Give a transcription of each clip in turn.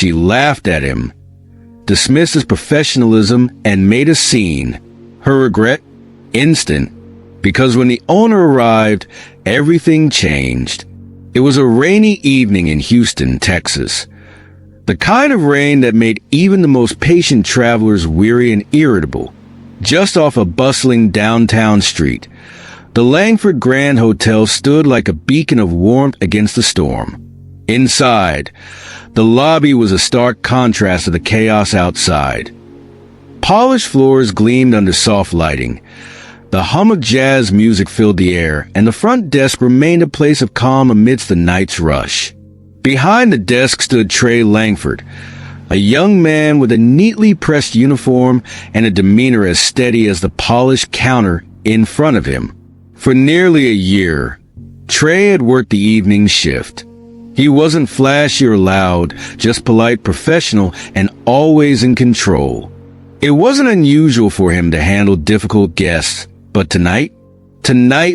She laughed at him, dismissed his professionalism, and made a scene. Her regret? Instant. Because when the owner arrived, everything changed. It was a rainy evening in Houston, Texas. The kind of rain that made even the most patient travelers weary and irritable. Just off a bustling downtown street, the Langford Grand Hotel stood like a beacon of warmth against the storm. Inside, the lobby was a stark contrast to the chaos outside. Polished floors gleamed under soft lighting. The hum of jazz music filled the air, and the front desk remained a place of calm amidst the night's rush. Behind the desk stood Trey Langford, a young man with a neatly pressed uniform and a demeanor as steady as the polished counter in front of him. For nearly a year, Trey had worked the evening shift. He wasn't flashy or loud, just polite, professional, and always in control. It wasn't unusual for him to handle difficult guests, but tonight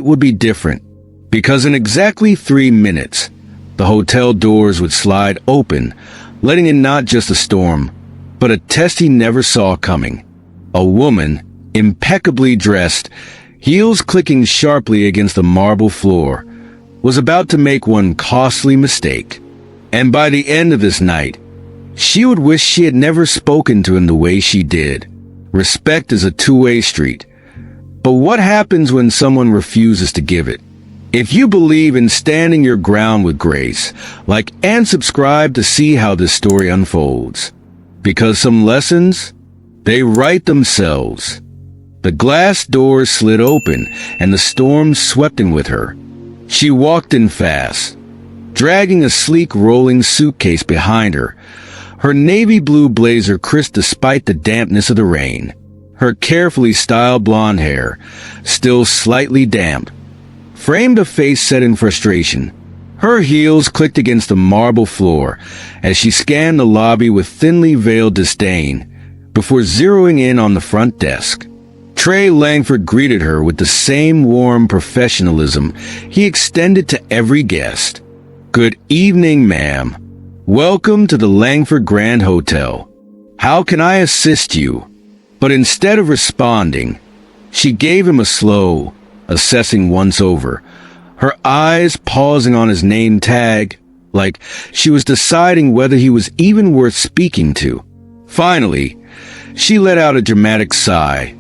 would be different, because in exactly 3 minutes, the hotel doors would slide open, letting in not just a storm, but a test he never saw coming. A woman, impeccably dressed, heels clicking sharply against the marble floor, was about to make one costly mistake. And by the end of this night, she would wish she had never spoken to him the way she did. Respect is a two-way street. But what happens when someone refuses to give it? If you believe in standing your ground with grace, like and subscribe to see how this story unfolds. Because some lessons, they write themselves. The glass doors slid open, and the storm swept in with her. She walked in fast, dragging a sleek rolling suitcase behind her, her navy blue blazer crisp despite the dampness of the rain. Her carefully styled blonde hair, still slightly damp, framed a face set in frustration. Her heels clicked against the marble floor as she scanned the lobby with thinly veiled disdain before zeroing in on the front desk. Trey Langford greeted her with the same warm professionalism he extended to every guest. "Good evening, ma'am. Welcome to the Langford Grand Hotel. How can I assist you?" But instead of responding, she gave him a slow, assessing once-over, her eyes pausing on his name tag, like she was deciding whether he was even worth speaking to. Finally, she let out a dramatic sigh,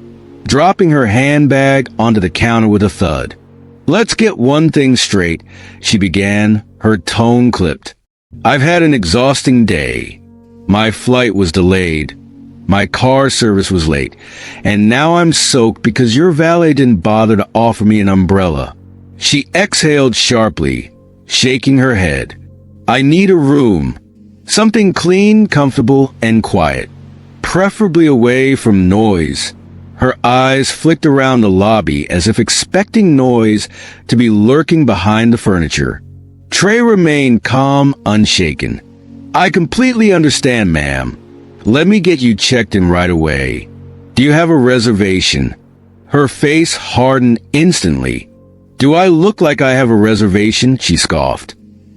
dropping her handbag onto the counter with a thud. "Let's get one thing straight," she began, her tone clipped. "I've had an exhausting day. My flight was delayed. My car service was late, and now I'm soaked because your valet didn't bother to offer me an umbrella." She exhaled sharply, shaking her head. "I need a room. Something clean, comfortable, and quiet. Preferably away from noise." Her eyes flicked around the lobby as if expecting noise to be lurking behind the furniture. Trey remained calm, unshaken. "I completely understand, ma'am. Let me get you checked in right away. Do you have a reservation?" Her face hardened instantly. "Do I look like I have a reservation?" she scoffed.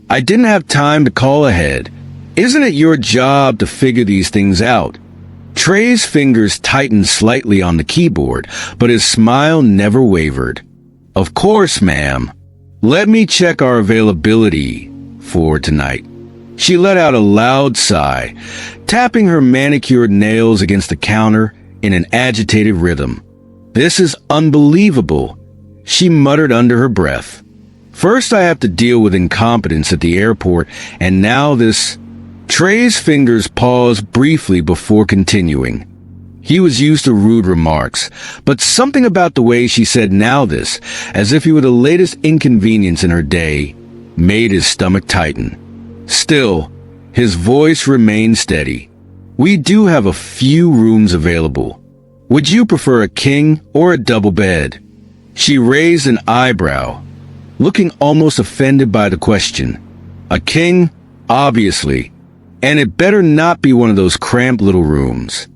"I didn't have time to call ahead. Isn't it your job to figure these things out?" Trey's fingers tightened slightly on the keyboard, but his smile never wavered. "Of course, ma'am. Let me check our availability for tonight." She let out a loud sigh, tapping her manicured nails against the counter in an agitated rhythm. "This is unbelievable," she muttered under her breath. "First I have to deal with incompetence at the airport, and now this—" Trey's fingers paused briefly before continuing. He was used to rude remarks, but something about the way she said "now this," as if he were the latest inconvenience in her day, made his stomach tighten. Still, his voice remained steady. "We do have a few rooms available. Would you prefer a king or a double bed?" She raised an eyebrow, looking almost offended by the question. "A king, obviously. And it better not be one of those cramped little rooms.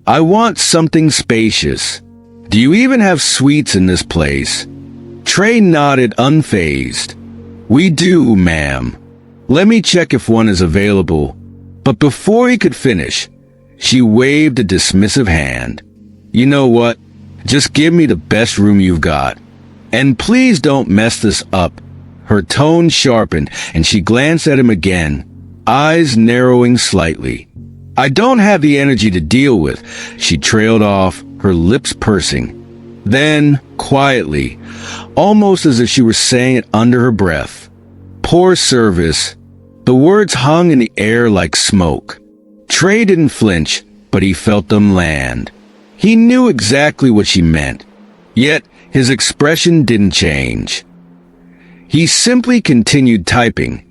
I want something spacious. Do you even have suites in this place?" Trey nodded unfazed. "We do, ma'am. Let me check if one is available. But before he could finish, she waved a dismissive hand. "You know what? Just give me the best room you've got. And please don't mess this up." Her tone sharpened, and she glanced at him again, eyes narrowing slightly. "I don't have the energy to deal with," she trailed off, her lips pursing. Then, quietly, almost as if she were saying it under her breath, "Poor service." The words hung in the air like smoke. Trey didn't flinch, but he felt them land. He knew exactly what she meant, yet his expression didn't change. He simply continued typing,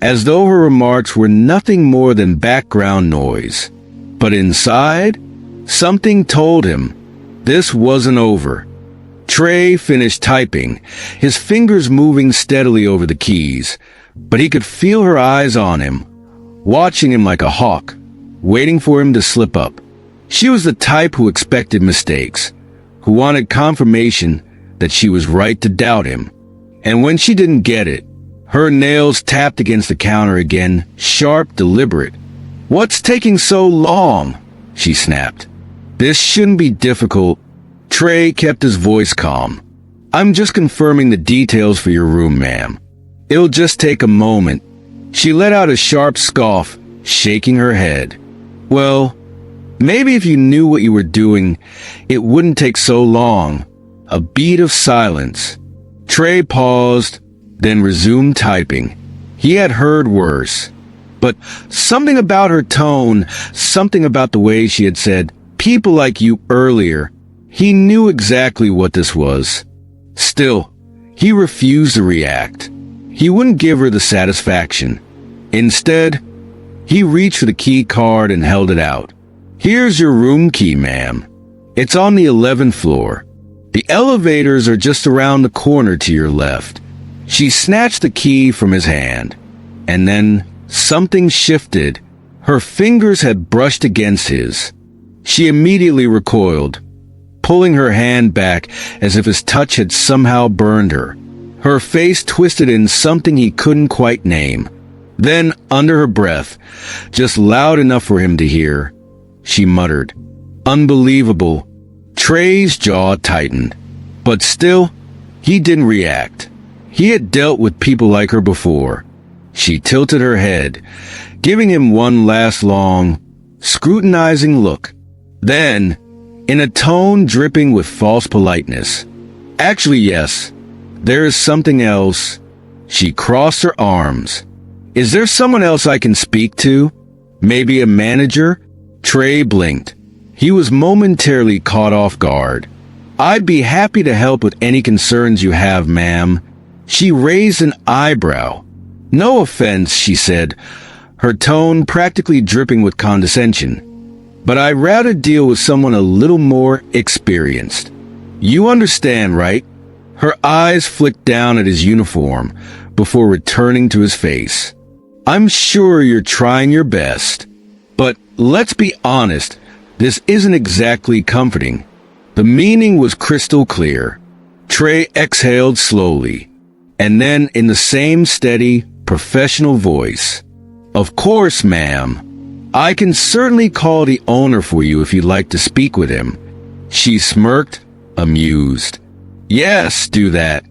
as though her remarks were nothing more than background noise. But inside, something told him this wasn't over. Trey finished typing, his fingers moving steadily over the keys, but he could feel her eyes on him, watching him like a hawk, waiting for him to slip up. She was the type who expected mistakes, who wanted confirmation that she was right to doubt him. And when she didn't get it, her nails tapped against the counter again, sharp, deliberate. "What's taking so long?" she snapped. "This shouldn't be difficult." Trey kept his voice calm. "I'm just confirming the details for your room, ma'am. It'll just take a moment." She let out a sharp scoff, shaking her head. "Well, maybe if you knew what you were doing, it wouldn't take so long." A beat of silence. Trey paused, then resumed typing. He had heard worse. But something about her tone, something about the way she had said, "people like you" earlier, he knew exactly what this was. Still, he refused to react. He wouldn't give her the satisfaction. Instead, he reached for the key card and held it out. "Here's your room key, ma'am. It's on the 11th floor. The elevators are just around the corner to your left." She snatched the key from his hand, and then something shifted. Her fingers had brushed against his. She immediately recoiled, pulling her hand back as if his touch had somehow burned her. Her face twisted in something he couldn't quite name. Then, under her breath, just loud enough for him to hear, she muttered, "Unbelievable." Trey's jaw tightened, but still, he didn't react. He had dealt with people like her before. She tilted her head, giving him one last long, scrutinizing look. Then, in a tone dripping with false politeness, "Actually, yes, there is something else." She crossed her arms. "Is there someone else I can speak to? Maybe a manager?" Trey blinked. He was momentarily caught off guard. "I'd be happy to help with any concerns you have, ma'am." She raised an eyebrow. "No offense," she said, her tone practically dripping with condescension, "but I'd rather deal with someone a little more experienced. You understand, right?" Her eyes flicked down at his uniform before returning to his face. "I'm sure you're trying your best, but let's be honest, this isn't exactly comforting." The meaning was crystal clear. Trey exhaled slowly, and then in the same steady, professional voice, "Of course, ma'am. I can certainly call the owner for you if you'd like to speak with him." She smirked, amused. "Yes, do that.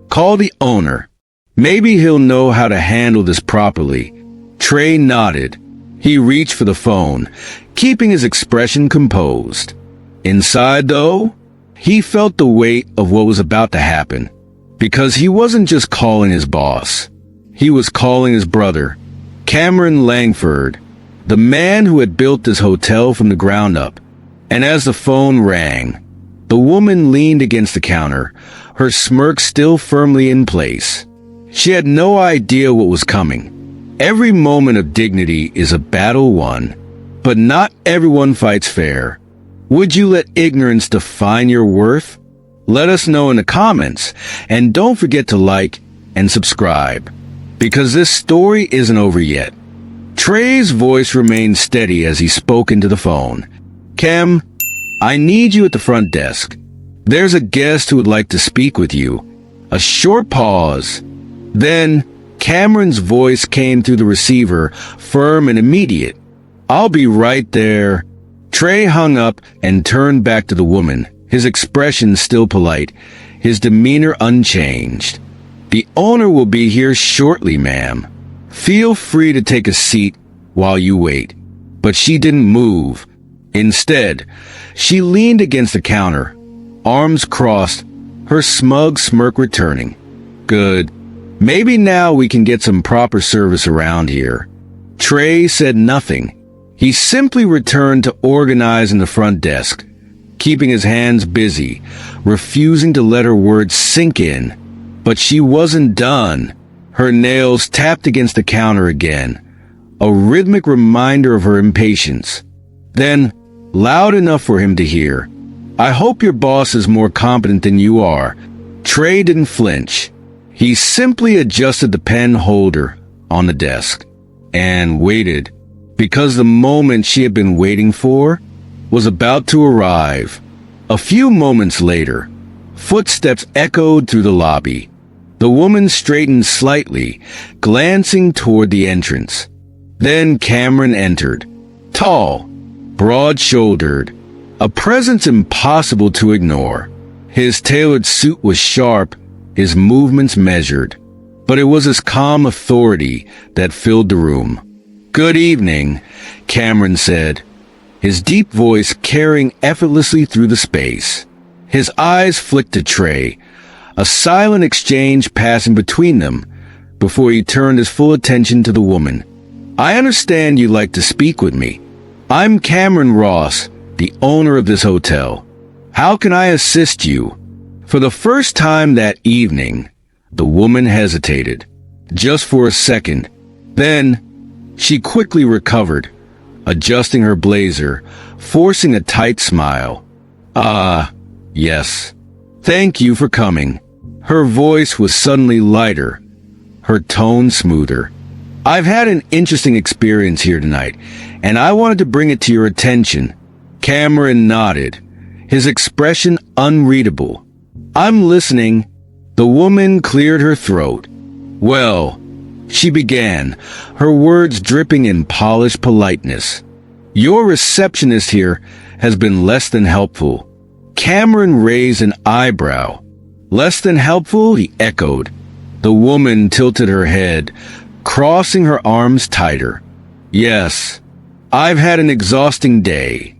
Call the owner. Maybe he'll know how to handle this properly." Trey nodded. He reached for the phone, keeping his expression composed. Inside, though, he felt the weight of what was about to happen, because he wasn't just calling his boss. He was calling his brother, Cameron Langford, the man who had built this hotel from the ground up. And as the phone rang, the woman leaned against the counter, her smirk still firmly in place. She had no idea what was coming. Every moment of dignity is a battle won, but not everyone fights fair. Would you let ignorance define your worth? Let us know in the comments, and don't forget to like and subscribe, because this story isn't over yet. Trey's voice remained steady as he spoke into the phone. "Cam, I need you at the front desk. There's a guest who would like to speak with you." A short pause. Then Cameron's voice came through the receiver, firm and immediate. I'll be right there. Trey hung up and turned back to the woman, his expression still polite, his demeanor unchanged. The owner will be here shortly, ma'am. Feel free to take a seat while you wait. But she didn't move. Instead, she leaned against the counter, arms crossed, her smug smirk returning. Good. Maybe now we can get some proper service around here. Trey said nothing. He simply returned to organizing the front desk, keeping his hands busy, refusing to let her words sink in. But she wasn't done. Her nails tapped against the counter again, a rhythmic reminder of her impatience. Then, loud enough for him to hear, "I hope your boss is more competent than you are." Trey didn't flinch. He simply adjusted the pen holder on the desk and waited, because the moment she had been waiting for was about to arrive. A few moments later, footsteps echoed through the lobby. The woman straightened slightly, glancing toward the entrance. Then Cameron entered, tall, broad-shouldered, a presence impossible to ignore. His tailored suit was sharp, his movements measured, but it was his calm authority that filled the room. "Good evening," Cameron said, his deep voice carrying effortlessly through the space. His eyes flicked to Trey, a silent exchange passing between them before he turned his full attention to the woman. "I understand you'd like to speak with me. I'm Cameron Ross, the owner of this hotel. How can I assist you?" For the first time that evening, the woman hesitated, just for a second. Then, she quickly recovered, adjusting her blazer, forcing a tight smile. Yes. Thank you for coming." Her voice was suddenly lighter, her tone smoother. "I've had an interesting experience here tonight, and I wanted to bring it to your attention." Cameron nodded, his expression unreadable. "I'm listening." The woman cleared her throat. "Well," she began, her words dripping in polished politeness, "your receptionist here has been less than helpful." Cameron raised an eyebrow. "Less than helpful?" he echoed. The woman tilted her head, crossing her arms tighter. "Yes, I've had an exhausting day.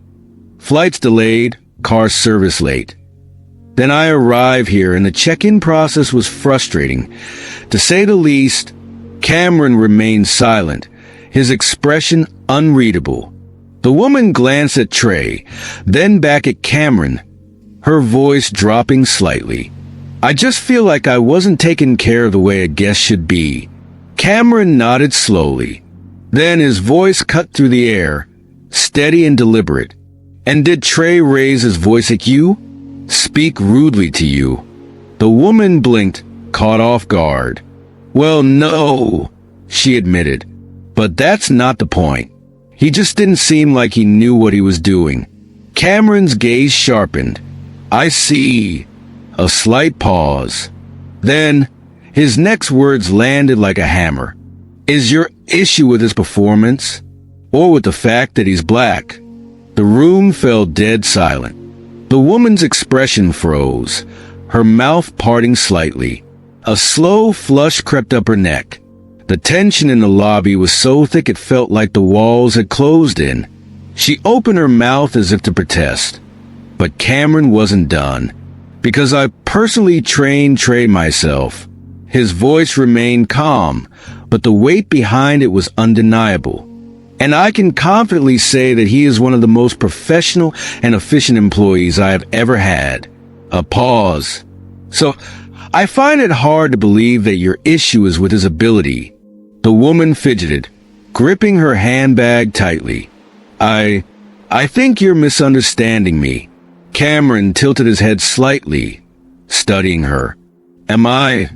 Flights delayed, car service late. Then I arrive here and the check-in process was frustrating, to say the least." Cameron remained silent, his expression unreadable. The woman glanced at Trey, then back at Cameron, her voice dropping slightly. "I just feel like I wasn't taken care of the way a guest should be." Cameron nodded slowly. Then his voice cut through the air, steady and deliberate. "And did Trey raise his voice at you? Speak rudely to you?" The woman blinked, caught off guard. "Well, no," she admitted. "But that's not the point. He just didn't seem like he knew what he was doing." Cameron's gaze sharpened. "I see." A slight pause. Then, his next words landed like a hammer. "Is your issue with his performance? Or with the fact that he's black?" The room fell dead silent. The woman's expression froze, her mouth parting slightly. A slow flush crept up her neck. The tension in the lobby was so thick it felt like the walls had closed in. She opened her mouth as if to protest. But Cameron wasn't done. "Because I personally trained Trey myself." His voice remained calm, but the weight behind it was undeniable. "And I can confidently say that he is one of the most professional and efficient employees I have ever had." A pause. "So, I find it hard to believe that your issue is with his ability." The woman fidgeted, gripping her handbag tightly. I think you're misunderstanding me." Cameron tilted his head slightly, studying her. "Am I?"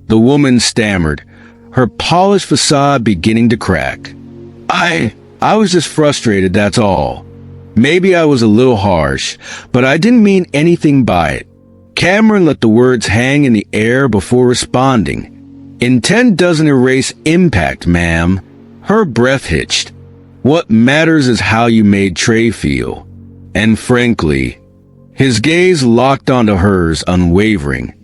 The woman stammered, her polished facade beginning to crack. I was just frustrated, that's all. Maybe I was a little harsh, but I didn't mean anything by it." Cameron let the words hang in the air before responding. "Intent doesn't erase impact, ma'am." Her breath hitched. What matters is how you made Trey feel. And frankly, his gaze locked onto hers, unwavering.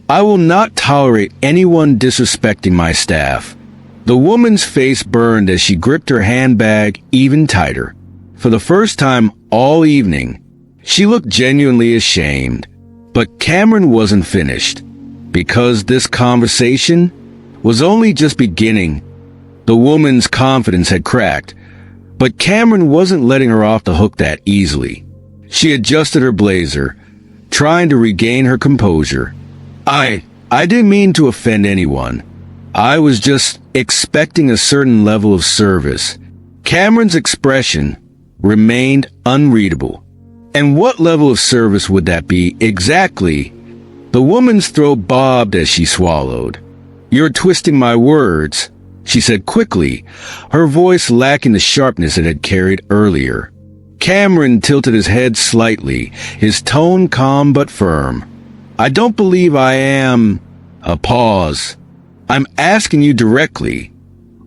I will not tolerate anyone disrespecting my staff. The woman's face burned as she gripped her handbag even tighter. For the first time all evening, she looked genuinely ashamed. But Cameron wasn't finished, because this conversation was only just beginning. The woman's confidence had cracked, but Cameron wasn't letting her off the hook that easily. She adjusted her blazer, trying to regain her composure. I didn't mean to offend anyone. I was just expecting a certain level of service. Cameron's expression remained unreadable. And what level of service would that be exactly? The woman's throat bobbed as she swallowed. You're twisting my words, she said quickly, her voice lacking the sharpness it had carried earlier. Cameron tilted his head slightly, his tone calm but firm. I don't believe I am... A pause. I'm asking you directly.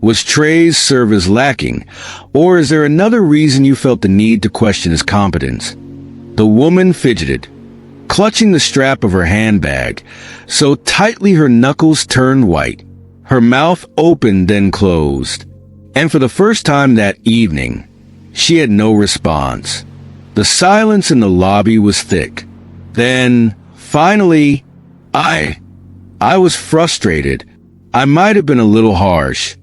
Was Trey's service lacking, or is there another reason you felt the need to question his competence? The woman fidgeted, clutching the strap of her handbag, so tightly her knuckles turned white. Her mouth opened then closed, and for the first time that evening, she had no response. The silence in the lobby was thick. Then, finally, I was frustrated. I might have been a little harsh,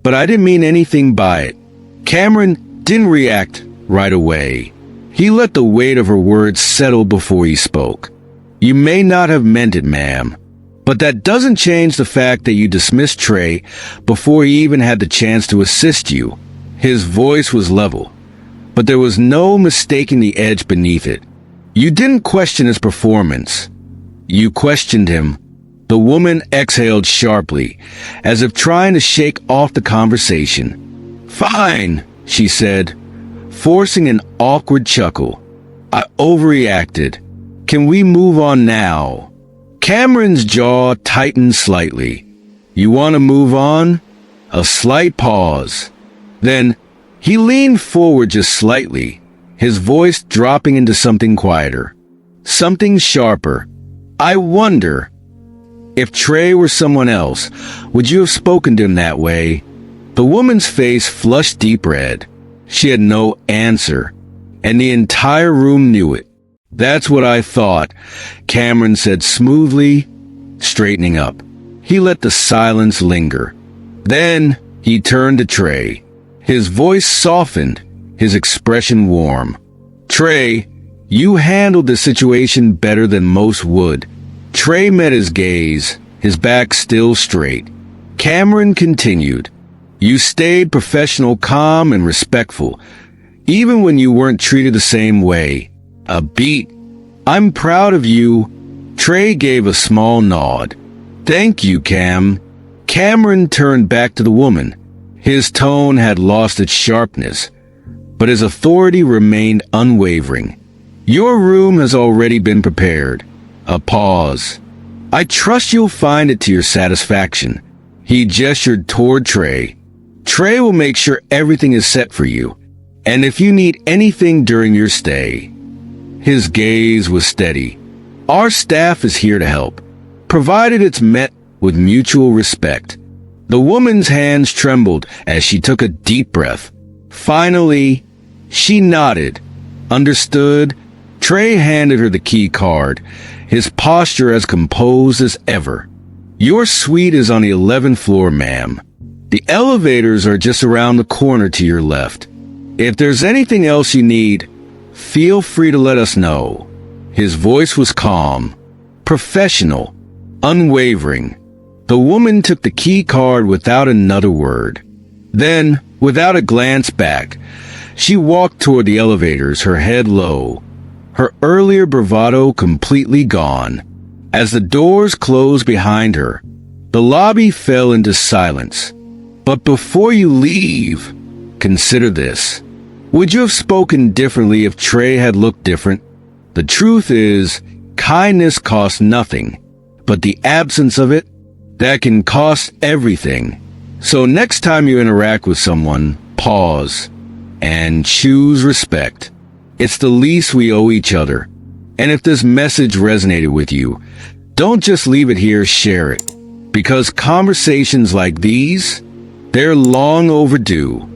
but I didn't mean anything by it. Cameron didn't react right away. He let the weight of her words settle before he spoke. You may not have meant it, ma'am, but that doesn't change the fact that you dismissed Trey before he even had the chance to assist you. His voice was level, but there was no mistaking the edge beneath it. You didn't question his performance. You questioned him. The woman exhaled sharply, as if trying to shake off the conversation. Fine, she said, forcing an awkward chuckle. I overreacted. Can we move on now? Cameron's jaw tightened slightly. You want to move on? A slight pause. Then he leaned forward just slightly, his voice dropping into something quieter, something sharper. I wonder, if Trey were someone else, would you have spoken to him that way? The woman's face flushed deep red. She had no answer, and the entire room knew it. That's what I thought, Cameron said smoothly, straightening up. He let the silence linger. Then he turned to Trey. His voice softened, his expression warm. Trey, you handled the situation better than most would. Trey met his gaze, his back still straight. Cameron continued. You stayed professional, calm, and respectful, even when you weren't treated the same way. A beat. I'm proud of you. Trey gave a small nod. Thank you, Cam. Cameron turned back to the woman. His tone had lost its sharpness, but his authority remained unwavering. Your room has already been prepared. A pause. I trust you'll find it to your satisfaction. He gestured toward Trey. Trey will make sure everything is set for you, and if you need anything during your stay. His gaze was steady. Our staff is here to help, provided it's met with mutual respect. The woman's hands trembled as she took a deep breath. Finally, she nodded. Understood. Trey handed her the key card, his posture as composed as ever. Your suite is on the 11th floor, ma'am. The elevators are just around the corner to your left. If there's anything else you need, feel free to let us know. His voice was calm, professional, unwavering. The woman took the key card without another word. Then, without a glance back, she walked toward the elevators, her head low, her earlier bravado completely gone. As the doors closed behind her, the lobby fell into silence. But before you leave, consider this. Would you have spoken differently if Trey had looked different? The truth is, kindness costs nothing, but the absence of it, that can cost everything. So next time you interact with someone, pause. and choose respect. It's the least we owe each other. And if this message resonated with you, don't just leave it here, share it. Because conversations like these, they're long overdue.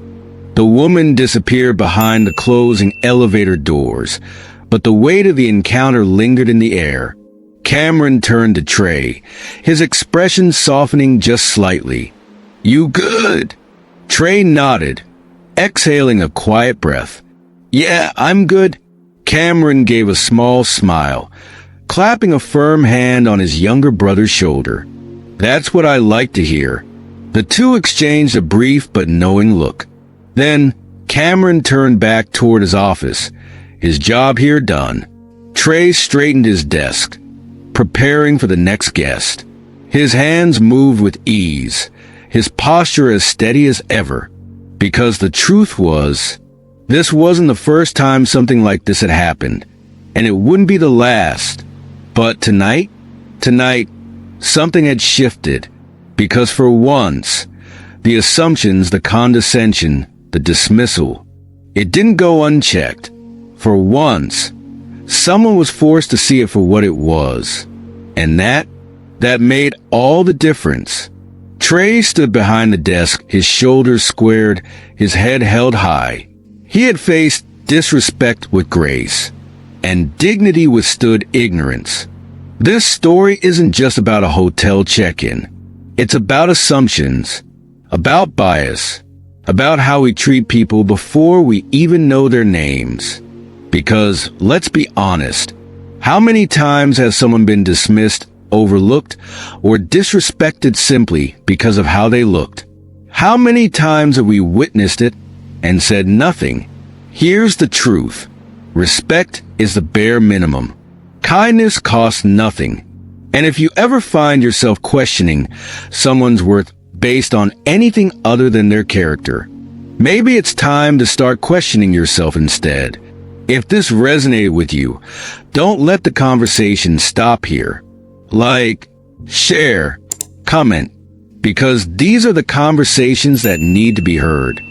The woman disappeared behind the closing elevator doors, but the weight of the encounter lingered in the air. Cameron turned to Trey, his expression softening just slightly. "You good?" Trey nodded, exhaling a quiet breath. "Yeah, I'm good." Cameron gave a small smile, clapping a firm hand on his younger brother's shoulder. "That's what I like to hear." The two exchanged a brief but knowing look. Then, Cameron turned back toward his office, his job here done. Trey straightened his desk, preparing for the next guest. His hands moved with ease, his posture as steady as ever. Because the truth was, this wasn't the first time something like this had happened, and it wouldn't be the last. But tonight, something had shifted. Because for once, the assumptions, the condescension, the dismissal, it didn't go unchecked. For once, someone was forced to see it for what it was. And that made all the difference. Trey stood behind the desk, his shoulders squared, his head held high. He had faced disrespect with grace, and dignity withstood ignorance. This story isn't just about a hotel check-in. It's about assumptions, about bias, about how we treat people before we even know their names. Because, let's be honest, how many times has someone been dismissed, overlooked, or disrespected simply because of how they looked? How many times have we witnessed it and said nothing? Here's the truth. Respect is the bare minimum. Kindness costs nothing. And if you ever find yourself questioning someone's worth based on anything other than their character, maybe it's time to start questioning yourself instead. If this resonated with you, don't let the conversation stop here. Like, share, comment, because these are the conversations that need to be heard.